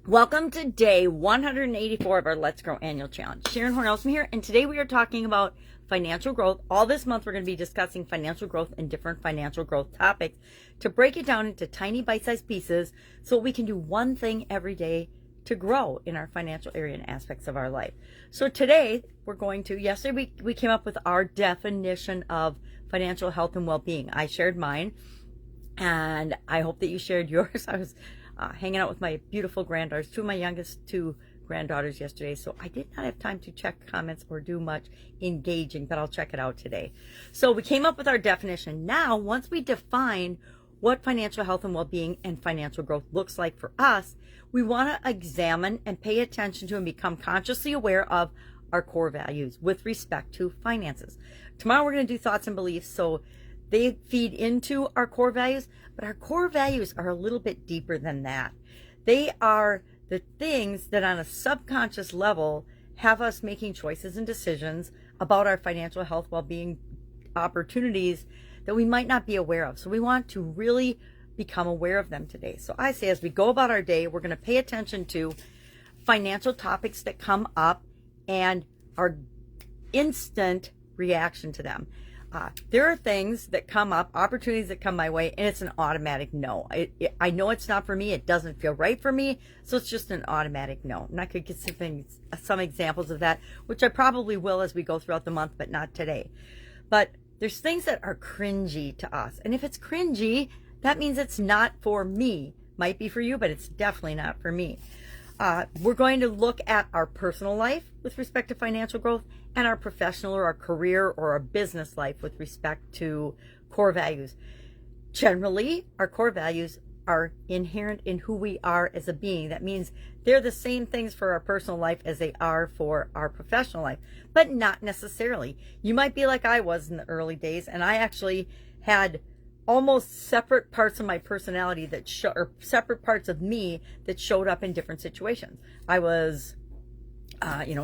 Welcome to day 184 of our Let's Grow annual challenge. Sharon Horne-Ellstrom here, and today we are talking about financial growth. All this month we're going to be discussing financial growth and different financial growth topics to break it down into tiny bite-sized pieces so we can do one thing every day to grow in our financial area and aspects of our life. So today we're going to, yesterday we came up with our definition of financial health and well-being. I shared mine, and I hope that you shared yours. I was hanging out with my beautiful granddaughters, two of my youngest two granddaughters yesterday, so I did not have time to check comments or do much engaging, but I'll check it out today. So we came up with our definition. Now, once we define what financial health and well-being and financial growth looks like for us, we want to examine and pay attention to and become consciously aware of our core values with respect to finances. Tomorrow we're going to do thoughts and beliefs, so they feed into our core values, but our core values are a little bit deeper than that. They are the things that on a subconscious level have us making choices and decisions about our financial health, well-being opportunities that we might not be aware of. So we want to really become aware of them today. So I say as we go about our day, we're going to pay attention to financial topics that come up and our instant reaction to them. There are things that come up, opportunities that come my way, and it's an automatic no. I know it's not for me. It doesn't feel right for me, so it's just an automatic no. And I could get some examples of that, which I probably will as we go throughout the month, but not today. But there's things that are cringy to us. And if it's cringy, that means it's not for me. Might be for you, but it's definitely not for me. We're going to look at our personal life with respect to financial growth and our professional or our career or our business life with respect to core values. Generally, our core values are inherent in who we are as a being. That means they're the same things for our personal life as they are for our professional life, but not necessarily. You might be like I was in the early days, and I actually had almost separate parts of my personality that or separate parts of me that showed up in different situations. I was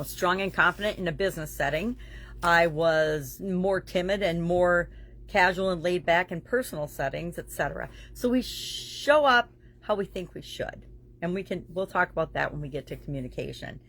strong and confident in a business setting. I was more timid and more casual and laid back in personal settings, etc. So we show up how we think we should. And we'll talk about that when we get to communication.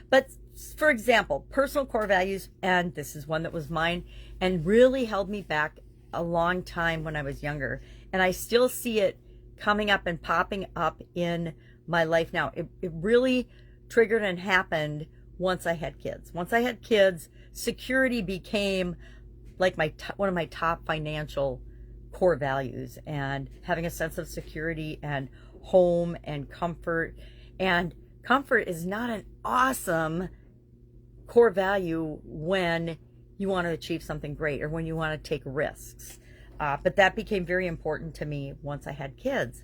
But for example, personal core values, and this is one that was mine and really held me back a long time when I was younger. And I still see it coming up and popping up in my life now. It really triggered and happened once I had kids. Once I had kids, security became like one of my top financial core values, and having a sense of security and home and comfort. And comfort is not an awesome core value when you want to achieve something great or when you want to take risks. But that became very important to me once I had kids.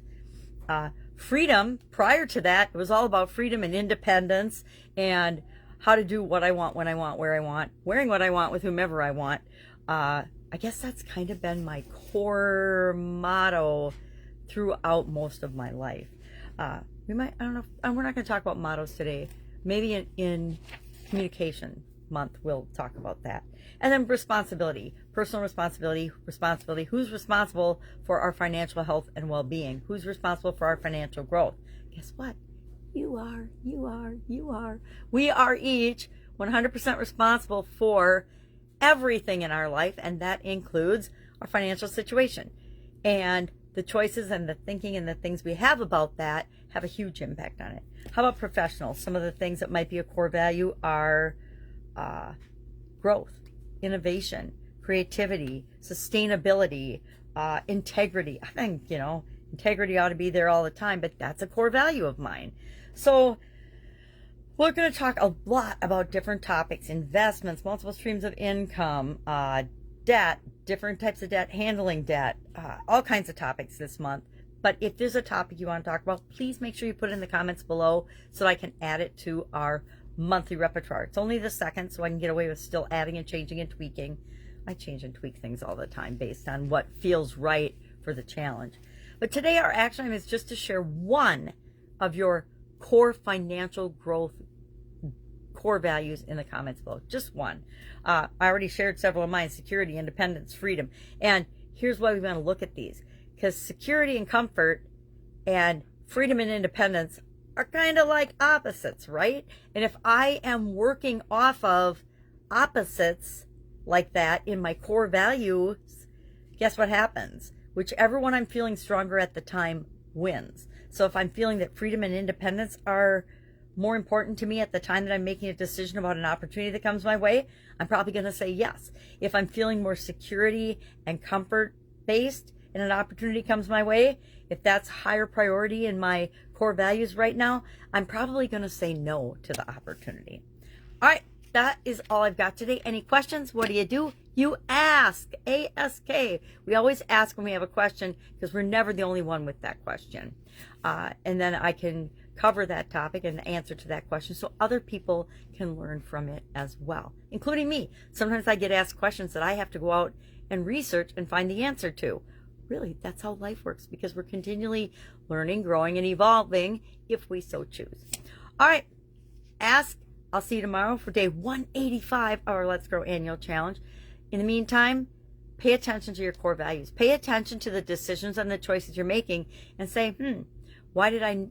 Freedom, prior to that, it was all about freedom and independence and how to do what I want, when I want, where I want, wearing what I want with whomever I want. I guess that's kind of been my core motto throughout most of my life. I don't know, we're not going to talk about mottos today. Maybe in communication month we'll talk about that. And then responsibility, personal responsibility. Who's responsible for our financial health and well-being? Who's responsible for our financial growth? Guess what? You are. We are each 100% responsible for everything in our life, and that includes our financial situation. And the choices and the thinking and the things we have about that have a huge impact on it. How about professional? Some of the things that might be a core value are growth, innovation, creativity, sustainability, integrity. I think, integrity ought to be there all the time, but that's a core value of mine. So we're going to talk a lot about different topics: investments, multiple streams of income, debt, different types of debt, handling debt, all kinds of topics this month. But if there's a topic you want to talk about, please make sure you put it in the comments below so that I can add it to our monthly repertoire. It's only the second, so I can get away with still adding and changing and tweaking. I change and tweak things all the time based on what feels right for the challenge. But today our action item is just to share one of your core financial growth core values in the comments below. Just one. I already shared several of mine: security, independence, freedom. And here's why we want to look at these. Because security and comfort and freedom and independence are kind of like opposites, right? And if I am working off of opposites like that in my core values, guess what happens? Whichever one I'm feeling stronger at the time wins. So if I'm feeling that freedom and independence are more important to me at the time that I'm making a decision about an opportunity that comes my way, I'm probably going to say yes. If I'm feeling more security and comfort based and an opportunity comes my way, if that's higher priority in my core values right now, I'm probably going to say no to the opportunity. All right, that is all I've got today. Any questions? What do? You ask. ASK. We always ask when we have a question because we're never the only one with that question. And then I can cover that topic and the answer to that question so other people can learn from it as well, including me. Sometimes I get asked questions that I have to go out and research and find the answer to. Really, that's how life works because we're continually learning, growing, and evolving if we so choose. All right, ask. I'll see you tomorrow for day 185 of our Let's Grow Annual Challenge. In the meantime, pay attention to your core values. Pay attention to the decisions and the choices you're making and say, why did I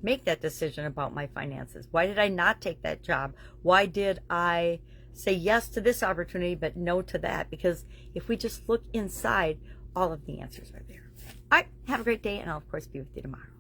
make that decision about my finances? Why did I not take that job? Why did I say yes to this opportunity but no to that? Because if we just look inside, all of the answers are there. All right, have a great day, and I'll, of course, be with you tomorrow.